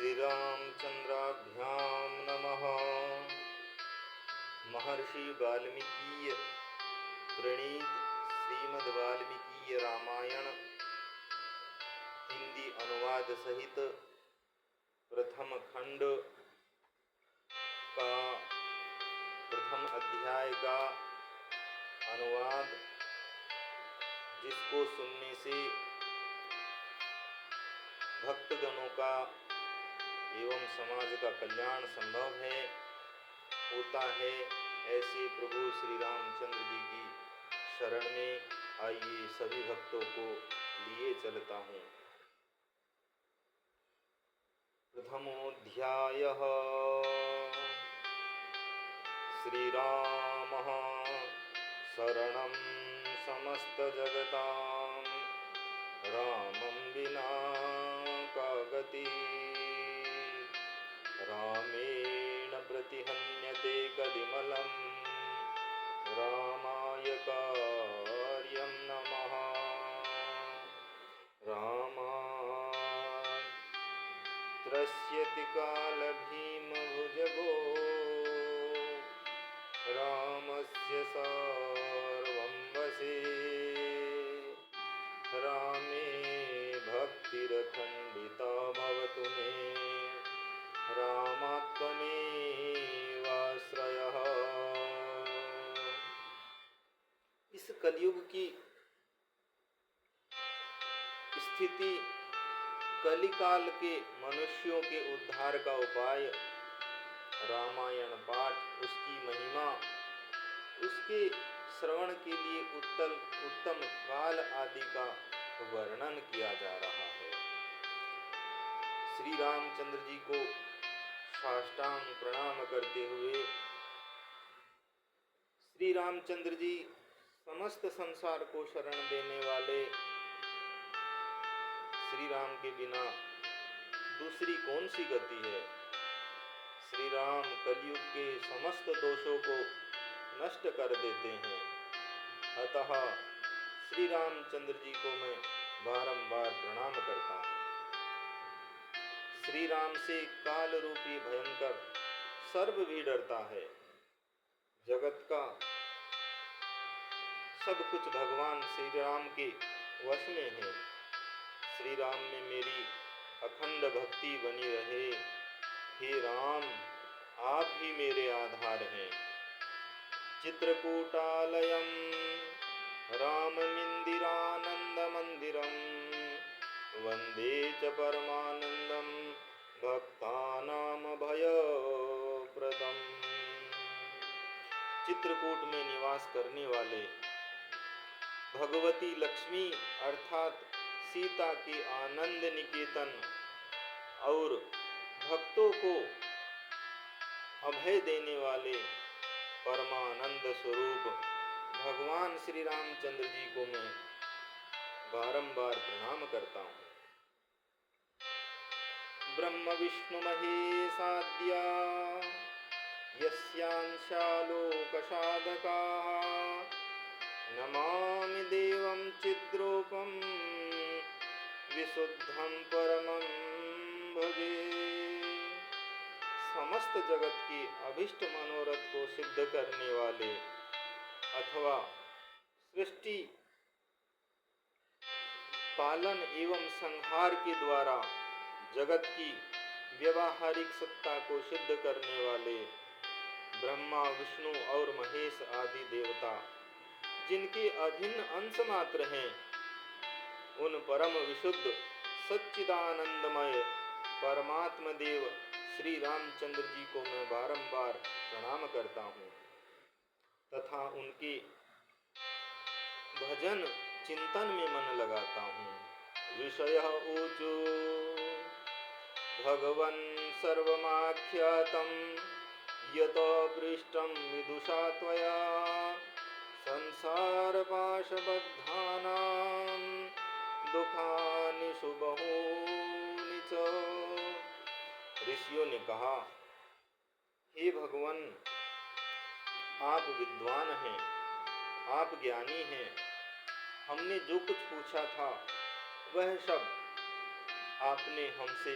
श्रीरामचंद्राभ्यां नमः। महर्षि वाल्मीकि प्रणीत श्रीमद् वाल्मीकि रामायण हिंदी अनुवाद सहित प्रथम खंड का प्रथम अध्याय का अनुवाद, जिसको सुनने से भक्तगणों का एवं समाज का कल्याण संभव होता है, ऐसे प्रभु श्री रामचंद्र जी की शरण में आइए सभी भक्तों को लिए चलता हूँ। प्रथमोऽध्यायः श्रीरामः शरणं समस्तजगतां रामं विना का गति रामेण प्रतिहन्यते कलिमलं रामाय कार्यं नमः। रामात्रस्यति कालभीमभुजगो रामस्य सर्वं वशे रामे भक्तिरखण्डिता भवतु मे रामात्ममेवाश्रयः। इस कलयुग की स्थिति, कलिकाल के मनुष्यों के उद्धार का उपाय, रामायण पाठ, उसकी महिमा, उसके श्रवण के लिए उत्तम काल आदि का वर्णन किया जा रहा है। श्री रामचंद्र जी को साष्टांग प्रणाम करते हुए श्री रामचंद्र जी समस्त संसार को शरण देने वाले, श्री राम के बिना दूसरी कौन सी गति है। श्री राम कलयुग के समस्त दोषों को नष्ट कर देते हैं। अतः श्री रामचंद्र जी को मैं बारंबार प्रणाम करता हूँ। श्री राम से काल रूपी भयंकर सर्प भी डरता है। जगत का सब कुछ भगवान श्री राम के वश में है। श्री राम में मेरी अखंड भक्ति बनी रहे। हे राम, आप ही मेरे आधार हैं। चित्रकूटालयं राममिन्दिरानन्दमन्दिरं वन्दे च परमानन्दं भक्तानामभयप्रदम्। चित्रकूट में निवास करने वाले भगवती लक्ष्मी अर्थात सीता के आनंद निकेतन और भक्तों को अभय देने वाले परमानंद स्वरूप भगवान श्री रामचंद्र जी को मैं बारंबार प्रणाम करता हूँ। ब्रह्म विष्णु महेशाद्या यस्यांशालोकसाधकाः नमामि देवं चिद्रूपं विशुद्धं परमं भजे। समस्त जगत की अभिष्ट मनोरथ को सिद्ध करने वाले अथवा सृष्टि पालन एवं संहार के द्वारा जगत की व्यवहारिक सत्ता को सिद्ध करने वाले ब्रह्मा, विष्णु और महेश आदि देवता, जिनके अभिन्न अंश मात्र हैं, उन परम विशुद्ध सच्चिदानंदमय परमात्मा देव श्री रामचंद्र जी को मैं बारंबार प्रणाम करता हूँ तथा उनके भजन चिंतन में मन लगाता हूँ। विषय ऊचु भगवन् सर्वमाख्यातं यतो पृष्ठं विदुषा त्वया संसारपाशबद्धानां दुखानि सुबहूनि च। ऋषियों ने कहा, हे भगवान, आप विद्वान हैं, आप ज्ञानी हैं। हमने जो कुछ पूछा था वह सब आपने हमसे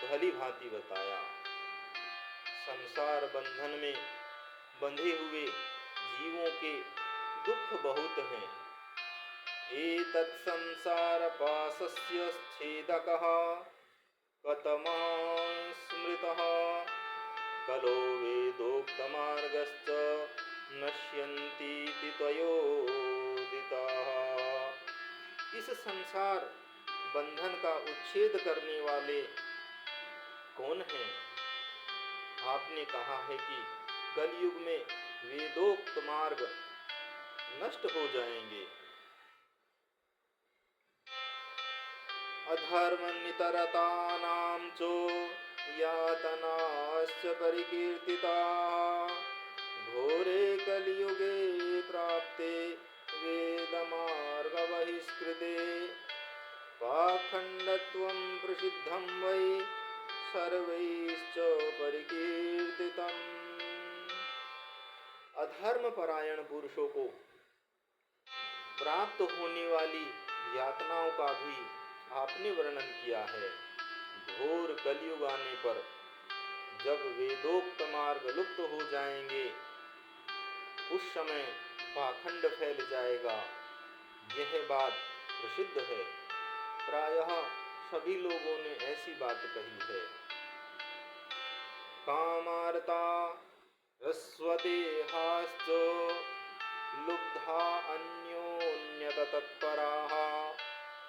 भली भांति बताया। संसार बंधन में बंधे हुए जीवों के दुख बहुत हैं। एतत् संसार पाशस्य छेदकः कतमः स्मृतः कलो वेदोक्तमार्गश्च नश्यन्तीति त्वयोदितः। इस संसार बंधन का उच्छेद करने वाले कौन हैं? आपने कहा है कि कलयुग में वेदोक्त मार्ग नष्ट हो जाएंगे। अधर्म नितरतानां चो यातनाश्च परिकीर्तिताः घोरे कलियुगे प्राप्ते वेदमार्ग बहिष्कृते पाखंडत्वं प्रसिद्धं वै सर्वैश्च परिकीर्तितम्। अधर्म परायण पुरुषों को प्राप्त होने वाली यातनाओं का भी आपने वर्णन किया है। घोर कलयुग आने पर जब वेदोक्त मार्ग लुप्त हो जाएंगे, उस समय पाखंड फैल जाएगा। यह बात प्रसिद्ध है। प्रायः सभी लोगों ने ऐसी बात कही है। कामार्ता रस्वदेहाश्च लुब्धा अन्योन्यत तत्पराः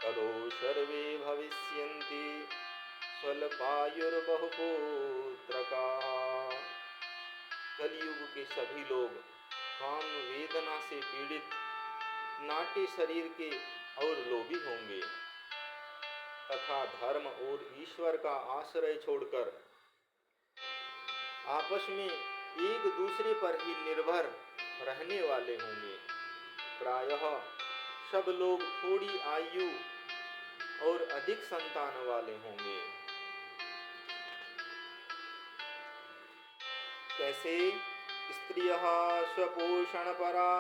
कलो सर्वे भविष्यन्ति स्वल्पायुर्बहुपुत्रकाः। कलयुग के सभी लोग काम वेदना से पीड़ित नाट्य शरीर के और लोभी होंगे तथा धर्म और ईश्वर का आश्रय छोड़कर आपस में एक दूसरे पर ही निर्भर रहने वाले होंगे। प्रायः सब लोग थोड़ी आयु और अधिक संतान वाले होंगे। कैसे? स्त्रियः स्वपोषणपरा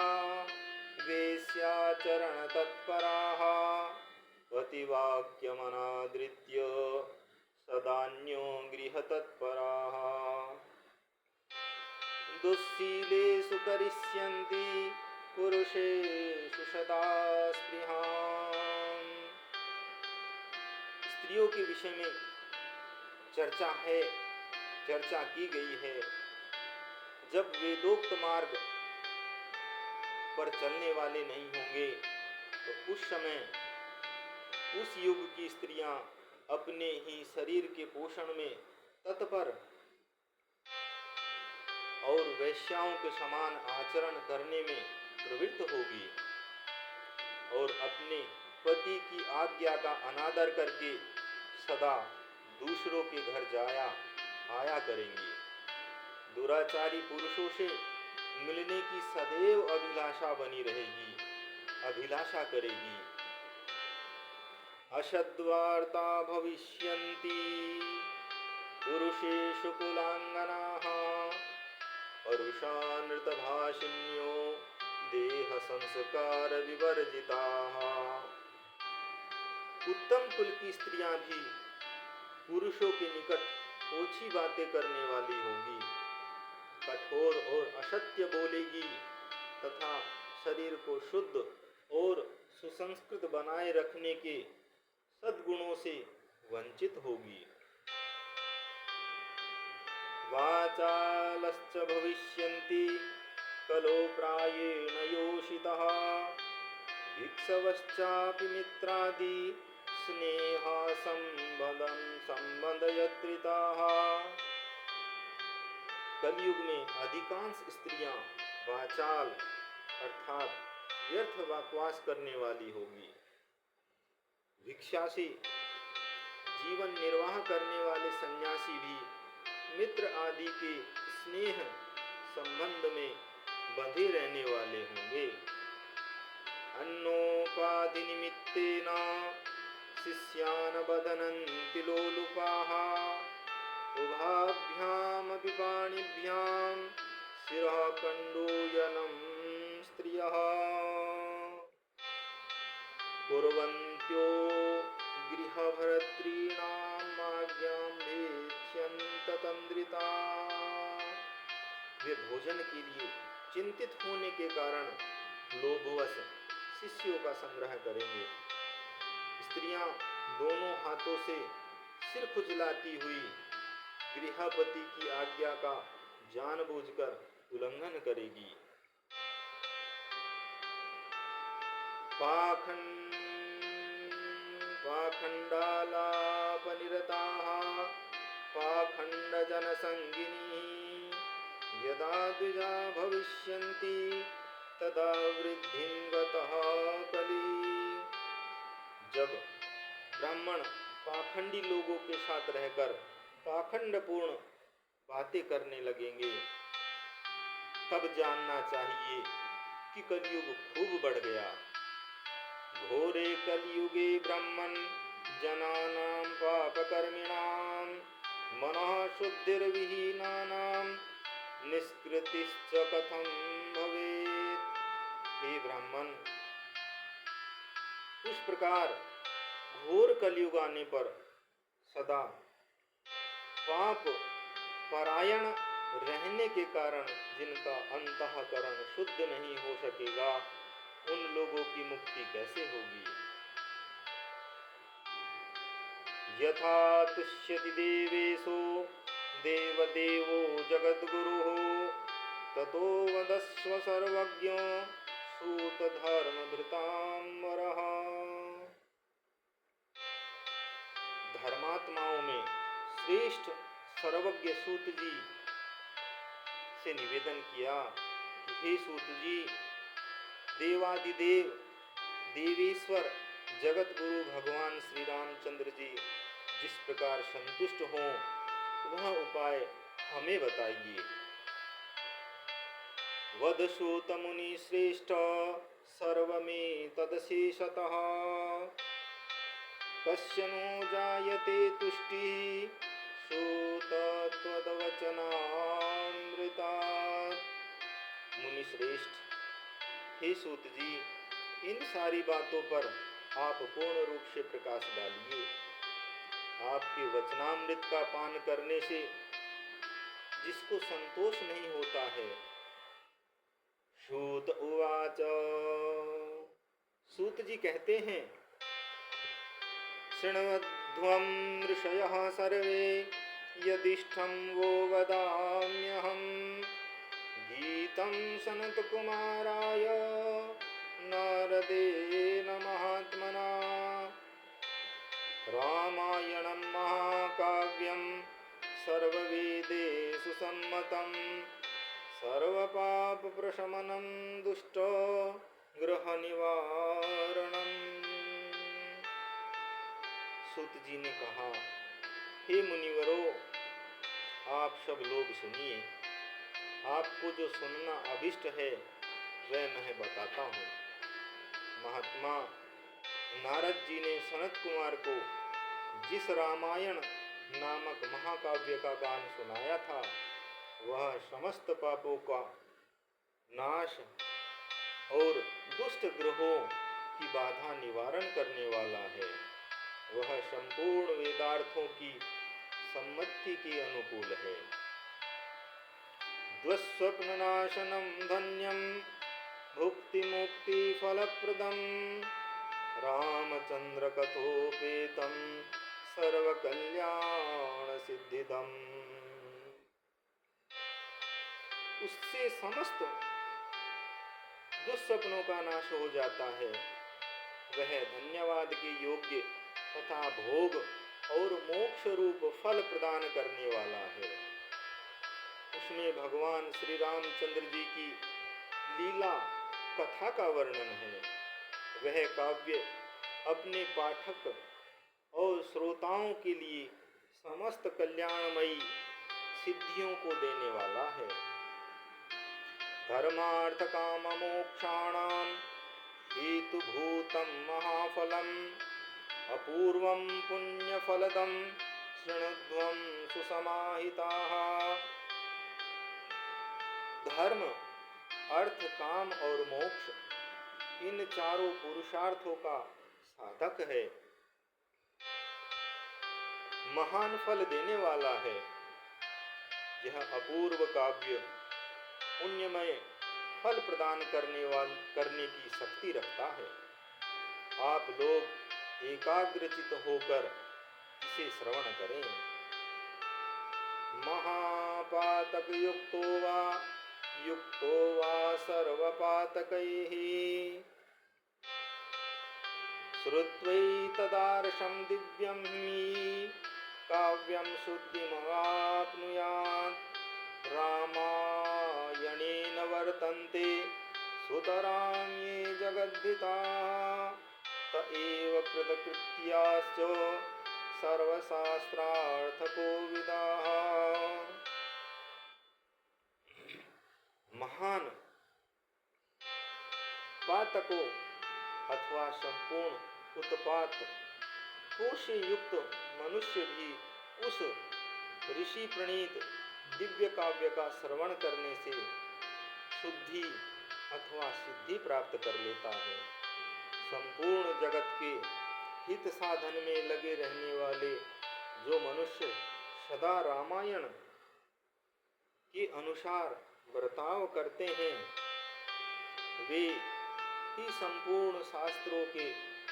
वेश्याचरण तत्पराः पतिवाक्यमनादृत्य सदान्यो गृहतत्पराः दुःशीलेषु करिष्यन्ति पुरुषेषु सदा स्पृहाम्। स्त्रियों के विषय में चर्चा की गई है। जब वेदोक्त मार्ग पर चलने वाले नहीं होंगे तो उस समय उस युग की स्त्रियां अपने ही शरीर के पोषण में तत्पर और वैश्याओं के समान आचरण करने में प्रवृत्त होगी और अपने पति की आज्ञा का अनादर करके सदा दूसरों के घर आया करेंगी। दुराचारी पुरुषों से मिलने की सदैव अभिलाषा बनी रहेगी, अभिलाषा करेगी। असद्वार्ता भविष्यन्ति पुरुषेषु कुलांगनाः परुषानृतभाषिण्यो देह संस्कार विवर्जिताः। उत्तम कुल की स्त्रियां भी पुरुषों के निकट ओछी बातें करने वाली होगी, कठोर और असत्य बोलेगी तथा शरीर को शुद्ध और सुसंस्कृत बनाए रखने के सद्गुणों से वंचित होगी। वाचालश्च भविष्यन्ति कलो प्रायेण योषितः भिक्षवश्चापि मित्रादि संबंधयत्रिताः। कलयुग में अधिकांश स्त्रियां वाचाल अर्थात व्यर्थ बकवास करने वाली होगी। भिक्षा से जीवन निर्वाह करने वाले सन्यासी भी मित्र आदि के स्नेह संबंध में बंधे रहने वाले होंगे। अन्नोपाधि निमित्तेन शिष्यान् बध्नन्ति लोलुपाः उभाभ्यामपि पाणिभ्यां शिरः कण्डूयनं स्त्रियः कुर्वन्त्यो गृहभर्तॄणाम् आज्ञां तंद्रिता। वे भोजन के लिए चिंतित होने के कारण लोभवश शिष्यों का संग्रह करेंगे। स्त्रियां दोनों हाथों से सिर खुजलाती हुई गृहपति की आज्ञा का जानबूझकर उल्लंघन करेगी। पाखंडालापनिरताः पाखंडजनसंगिनी यदा द्विजा भविष्यन्ति तदा वृद्धिं गतः कली। जब ब्राह्मण पाखंडी लोगों के साथ रहकर पाखंडपूर्ण बातें करने लगेंगे, तब जानना चाहिए कि कलयुग खूब बढ़ गया। घोरे कलयुगे ब्राह्मण जनानां पापकर्मिणां मनः शुद्धिर्विहीनानां निष्कृतिश्च कथं भवेत्। हे ब्राह्मण, उस प्रकार घोर कलयुग आने पर सदा पाप परायण रहने के कारण जिनका अंतःकरण शुद्ध नहीं हो सकेगा, उन लोगों की मुक्ति कैसे होगी। यथा तुष्यति देवेशो देवदेवो जगद्गुरुः ततो वदस्व सर्वज्ञो सूतधर्मभृताम्बरः। धर्मात्माओं में श्रेष्ठ सर्वज्ञ सूत जी से निवेदन किया कि हे सूत जी, देवादिदेव देवेश्वर जगत गुरु भगवान श्री रामचंद्र जी जिस प्रकार संतुष्ट हों, वह उपाय हमें बताइए। वद सूत मुनि श्रेष्ठ सर्वमेतदशेषतः कस्य नो जायते तुष्टिः सूत त्वद्वचनामृतात्। मुनि श्रेष्ठ, हे सूत जी, इन सारी बातों पर आप पूर्ण रूप से प्रकाश डालिए। आपके वचनामृत का पान करने से जिसको संतोष नहीं होता है। सूत उवाच, सूत जी कहते हैं, शृण्वध्वं ऋषयः सर्वे यदिष्टं वो वदाम्यहम् गीतं सनत्कुमाराय नारदेन महात्मना। रामायणं महाकाव्यं सर्ववेदेषु सम्मतं सर्वपापप्रशमनं दुष्ट गृहनिवारणम्। सूत जी ने कहा, हे मुनिवरों, आप सब लोग सुनिए। आपको जो सुनना अभिष्ट है वह मैं बताता हूँ। महात्मा नारद जी ने सनत कुमार को जिस रामायण नामक महाकाव्य का गान सुनाया था, वह समस्त पापों का नाश और दुष्ट ग्रहों की बाधा निवारण करने वाला है। वह संपूर्ण वेदार्थों की सम्मति के अनुकूल है। द्वस्वप्ननाशनं धन्यं भुक्ति मुक्ति फलप्रदं रामचंद्र कथोपेतं सर्वकल्याण सिद्धिदम्। उससे समस्त दुस्वप्नों का नाश हो जाता है। वह धन्यवाद के योग्य तथा भोग और मोक्ष रूप फल प्रदान करने वाला है। उसमें भगवान श्री रामचंद्र जी की लीला कथा का वर्णन है। वह काव्य अपने पाठक और श्रोताओं के लिए समस्त कल्याणमयी सिद्धियों को देने वाला है। धर्मार्थ काम मोक्षाणां हेतुभूतं महाफलम् अपूर्वं पुण्यफलदं शृणुध्वं सुसमाहिताः। धर्म, अर्थ, काम और मोक्ष इन चारों पुरुषार्थों का साधक है, महान फल देने वाला है। यह अपूर्व काव्य पुण्यमय फल प्रदान करने की शक्ति रखता है। आप लोग एकाग्रचित होकर इसे श्रवण करें। महापातक युक्तो वा सर्वपातकैः श्रुत्वैतदार्शं दिव्यं हि काव्यं शुद्धिमवाप्नुयात्। रामायणेन वर्तन्ते सुतरां ये जगद्धिताः त एव कृतकृत्याश्च सर्वशास्त्रार्थकोविदाः। महान पातकों अथवा संपूर्ण उत्पात से युक्त मनुष्य भी उस ऋषि प्रणीत दिव्य काव्य का श्रवण करने से शुद्धि अथवा सिद्धि प्राप्त कर लेता है। संपूर्ण जगत के हित साधन में लगे रहने वाले जो मनुष्य सदा रामायण के अनुसार बर्ताव करते हैं, वे ही संपूर्ण शास्त्रों के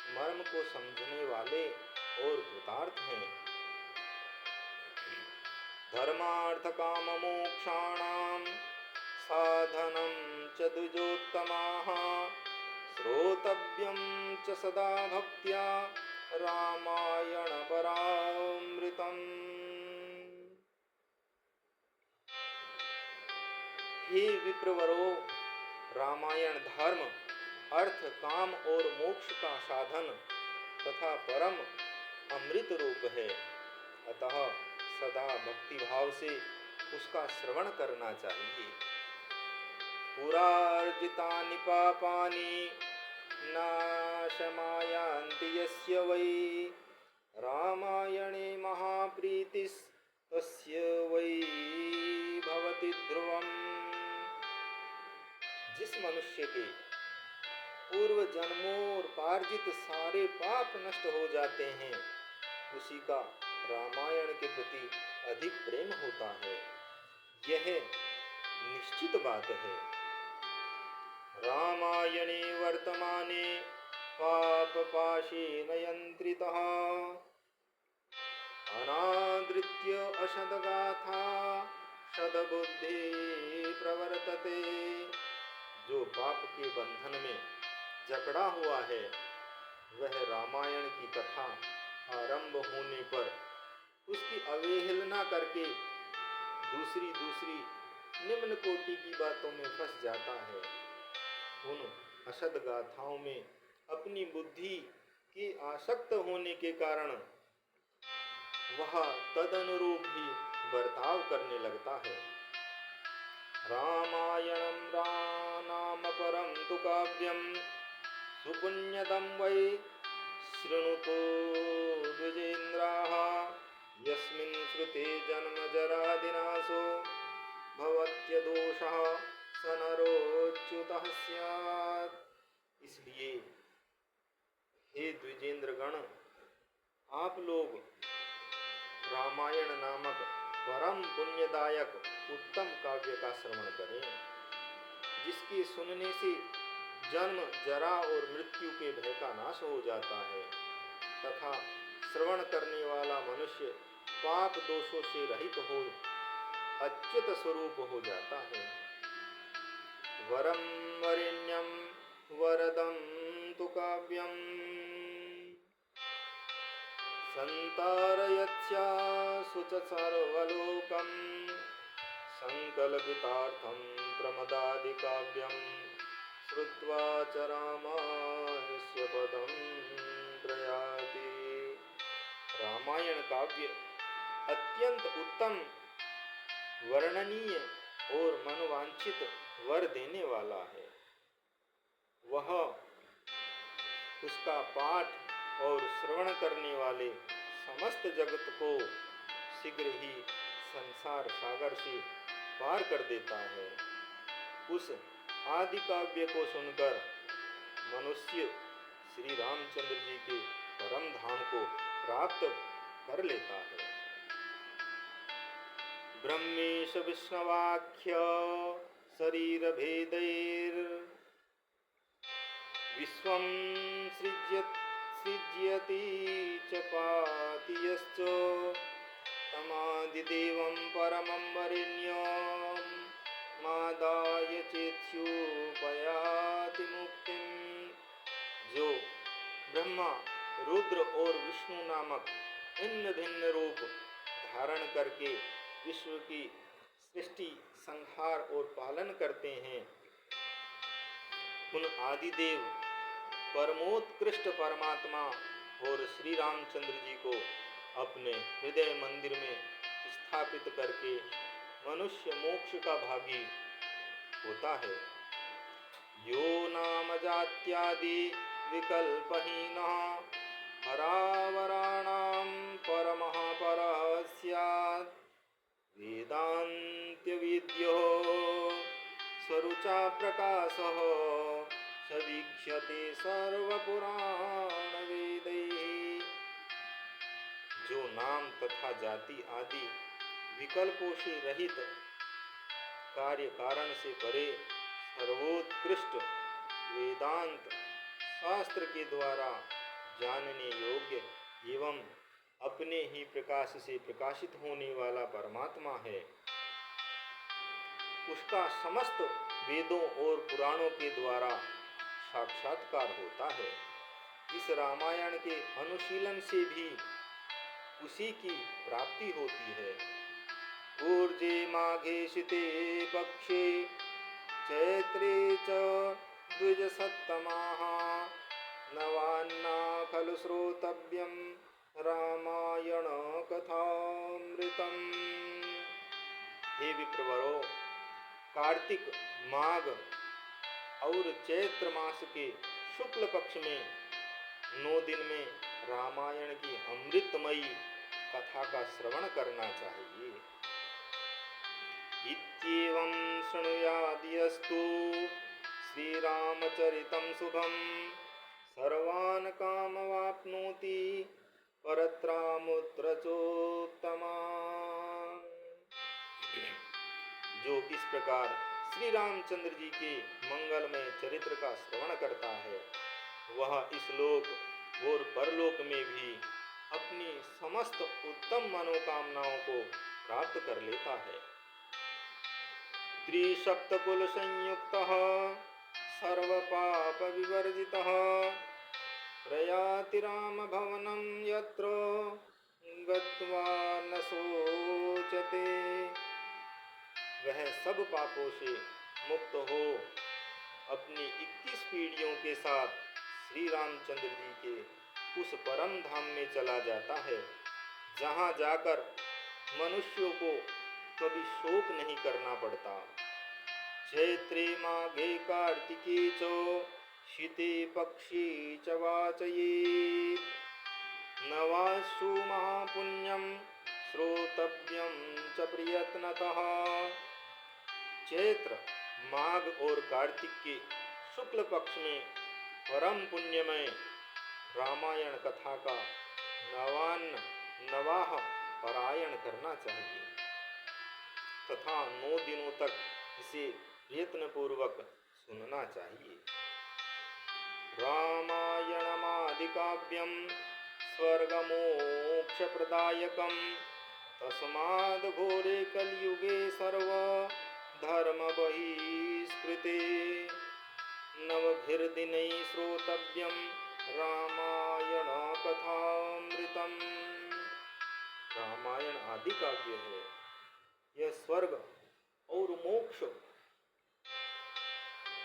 मर्म को समझने वाले और कृतार्थ हैं। धर्मार्थ काम मोक्षाणां साधनं च द्विजोत्तमाः श्रोतव्यं च सदा भक्त्या रामायण परामृतम्। हे विप्रवरो, रामायण धर्म, अर्थ, काम और मोक्ष का साधन तथा परम अमृत रूप है। अतः सदा भक्ति भाव से उसका श्रवण करना चाहिए। पुरार्जितानि पापानि नाशमायान्ति यस्य वै रामायणे महाप्रीतिस्तस्य वै भवति ध्रुवम्। जिस मनुष्य के पूर्व जन्मों और पार्जित सारे पाप नष्ट हो जाते हैं, उसी का रामायण के प्रति अधिक प्रेम होता है। यह निश्चित बात है। रामायणे वर्तमाने पापपाशेन यन्त्रितः अनादृत्य अशदगाथा सदबुद्धि प्रवर्तते। जो पाप के बंधन में जकड़ा हुआ है, वह रामायण की कथा आरंभ होने पर उसकी अवहेलना करके दूसरी निम्न कोटि की बातों में फंस जाता है। उन असद गाथाओं में अपनी बुद्धि के आसक्त होने के कारण वह तदनुरूप ही बर्ताव करने लगता है। रामायणं नाम परं तु काव्यं सुपुण्यदं वै शृणुतो द्विजेन्द्राः यस्मिन् श्रुते जन्मजरादिनाशो भवत्यदोषः स नरोच्युतः स्यात्। इसलिए हे द्विजेंद्रगण, आप लोग रामायण नामक परम पुण्यदायक उत्तम काव्य का श्रवण करें, जिसके सुनने से जन्म, जरा और मृत्यु के भय का नाश हो जाता है तथा श्रवण करने वाला मनुष्य पाप दोषों से रहित हो अच्युत स्वरूप हो जाता है। वरम वरेण्यम वरदम तु काव्यम संतारयत्स्यासु च सर्वलोकं संकल्पितार्थं प्रमदादि काव्यं श्रुत्वा च रामास्य पदं प्रयाति। रामायण काव्य अत्यंत उत्तम, वर्णनीय और मनवांछित वर देने वाला है। वह उसका पाठ और श्रवण करने वाले समस्त जगत को शीघ्र ही संसार सागर से पार कर देता है। उस आदि काव्य को सुनकर मनुष्य श्री रामचंद्र जी के परम धाम को प्राप्त कर लेता है। ब्रह्मेश विष्णवाख्य शरीर भेदैर विश्वं सृज्यति च पाति यश्च तमादिदेवं परमं वरेण्यं मादाय चेत्युपयाति मुक्तिं। जो ब्रह्मा, रुद्र और विष्णु नामक भिन्न भिन्न रूप धारण करके विश्व की सृष्टि, संहार और पालन करते हैं, उन आदिदेव परमोत्कृष्ट परमात्मा और श्री रामचंद्र जी को अपने हृदय मंदिर में स्थापित करके मनुष्य मोक्ष का भागी होता है। यो नाम जात्यादि विकल्पहीनः हरावराणां परमः परः स्यात् वेदान्त्यविद्यो स्वरुचा प्रकाशः सवीक्ष्यते सर्वपुराणवेदैः। जो नाम तथा जाति आदि विकल्पों से रहित, कार्य कारण से परे, सर्वोत्कृष्ट वेदांत शास्त्र के द्वारा जानने योग्य एवं अपने ही प्रकाश से प्रकाशित होने वाला परमात्मा है, उसका समस्त वेदों और पुराणों के द्वारा साक्षात्कार होता है। इस रामायण के अनुशीलन से भी उसी की प्राप्ति होती है। ऊर्जे माघे शीते पक्षे चैत्रे च द्विजसत्तमाः नवान्ना खलु श्रोतव्यं रामायण कथामृतम्। हे विप्रवरों, कार्तिक, माघ और चैत्र मास के शुक्ल पक्ष में 9 दिन में रामायण की अमृतमयी कथा का श्रवण करना चाहिए। इत्येवं शृणुयाद्यस्तु श्रीरामचरितं शुभं सर्वान् कामवाप्नोति परत्रामुत्र चोत्तमान्। जो इस प्रकार श्री रामचंद्र जी के मंगलमय चरित्र का श्रवण करता है, वह इस लोक और परलोक में भी अपनी समस्त उत्तम मनोकामनाओं को प्राप्त कर लेता है। त्रिसप्तकुल संयुक्तः सर्वपाप विवर्जितः प्रयाति राम भवनं यत्र गत्वा न शोचते। वह सब पापों से मुक्त हो अपनी 21 पीढ़ियों के साथ श्री रामचंद्र जी के उस परम धाम में चला जाता है, जहाँ जाकर मनुष्यों को कभी शोक नहीं करना पड़ता। चैत्रे माघे कार्तिके च शीते पक्षे च वाचयेत् नवासु महापुण्यं श्रोतव्यं च प्रयत्नतः। चैत्र, माघ और कार्तिक के शुक्ल पक्ष में परम पुण्यमय रामायण कथा का नवाह पारायण करना चाहिए तथा 9 दिनों तक इसे प्रयत्नपूर्वक सुनना चाहिए। रामायणमादिकाव्यं स्वर्गमोक्षप्रदायकं तस्माद् घोरे कलियुगे सर्वधर्मबहिष्कृते नवभिर्दिनैः श्रोतव्यं रामायण कथामृतम्। रामायण आदि काव्य है, यह स्वर्ग और मोक्ष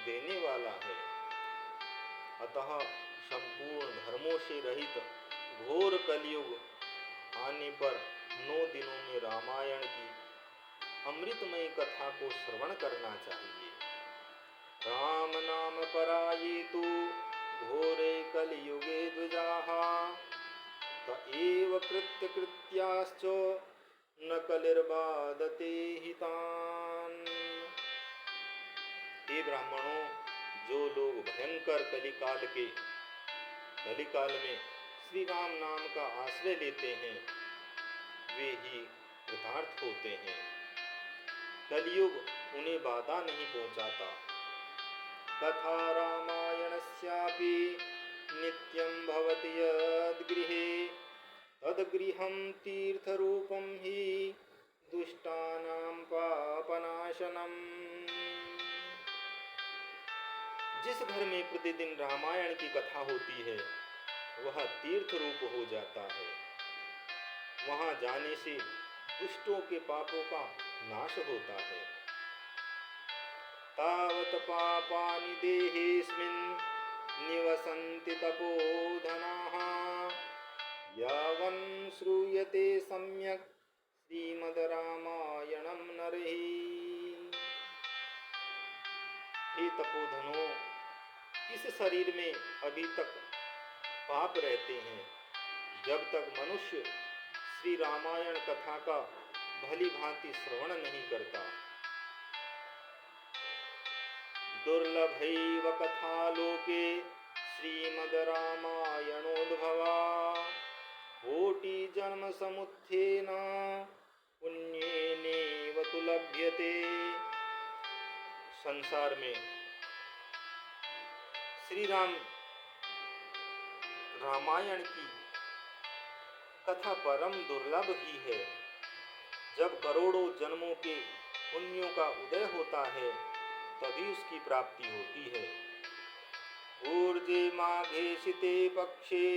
देने वाला है। अतः संपूर्ण धर्मों से रहित घोर कलयुग आने पर 9 दिनों में रामायण की अमृतमयी कथा को श्रवण करना चाहिए। राम नाम परायेतु घोरे कलियुगे द्विजाः त एव कृत्याश्च न कलिर्बाधते हितान्। हे ब्राह्मणों, जो लोग भयंकर कलिकाल में श्री राम नाम का आश्रय लेते हैं, वे ही कृतार्थ होते हैं। कलयुग उन्हें बाधा नहीं पहुंचाता। तथा रामायणस्यापि नित्यं भवति यद्गृहे तद्गृहं तीर्थरूपं हि दुष्टानां पापनाशनम्। जिस घर में प्रतिदिन रामायण की कथा होती है वह तीर्थ रूप हो जाता है। वहां जाने से दुष्टों के पापों का नाश होता है। तावत पापानि देहेऽस्मिन् निवसन्ति तपोधनाः यावन् श्रूयते सम्यक् श्रीमद् रामायणं नरैः। हे तपोधनों, इस शरीर में अभी तक पाप रहते हैं जब तक मनुष्य श्री रामायण कथा का भली भांति श्रवण नहीं करता। दुर्लभैव कथालोके श्रीमद् रामायणोद्भवा कोटि जन्म समुत्थेन पुण्येनैव तु लभ्यते। संसार में श्री रामायण की कथा परम दुर्लभ ही है। जब करोड़ों जन्मों के पुण्यों का उदय होता है तभी उसकी प्राप्ति होती है। ऊर्जे माघे शीते पक्षे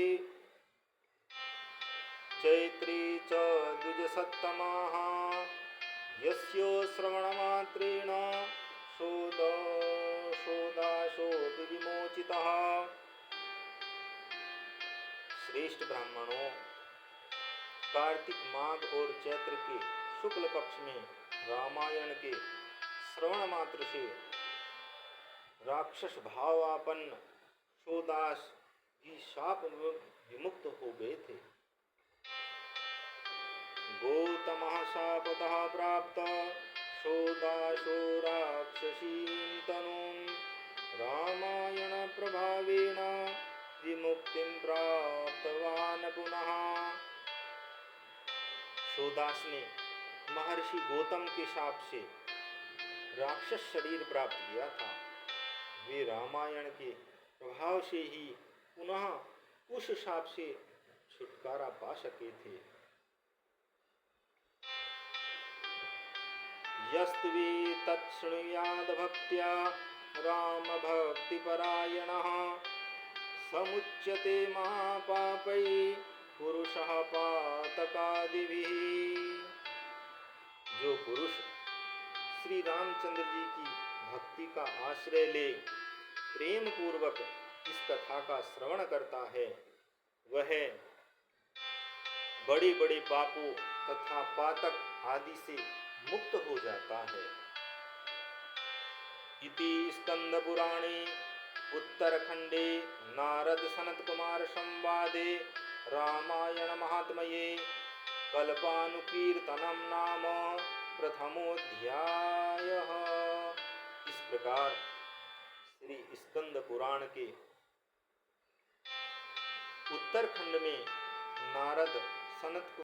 चैत्रे च द्विजसत्तमाः यस्यो श्रवणमात्रेण शोदाशोऽपि विमोचितः। श्रेष्ठ ब्राह्मणों, कार्तिक माघ और चैत्र के शुक्ल पक्ष में रामायण के श्रवण मात्र से राक्षस भावापन्न शोदास भी शाप विमुक्त हो गए थे। गौतमः शापतः प्राप्त शोदाशो राक्षसीं तनुं रामायण प्रभावेण विमुक्तिं प्राप्तवान् पुनः। शोदास ने महर्षि गौतम के शाप से राक्षस शरीर प्राप्त किया था। वे रामायण के प्रभाव से ही पुनः उस शाप से छुटकारा पा सके थे। यस्त्वे तच्छृणुयाद भक्त्या राम भक्ति परायणः समुच्यते महापापै पुरुषः पातकादिभिः। जो पुरुष श्री रामचंद्र जी की भक्ति का आश्रय ले प्रेम पूर्वक इस कथा का श्रवण करता है वह बड़े बड़े पापों तथा पातक आदि से मुक्त हो जाता है। इति स्कंद पुराणे उत्तरखंडे नारद सनत कुमार संवादे रामायण महात्म्ये कल्पानुकीर्तनम नाम प्रथमोऽध्यायः। इस प्रकार श्री स्कंद पुराण के उत्तरखंड में नारद सनत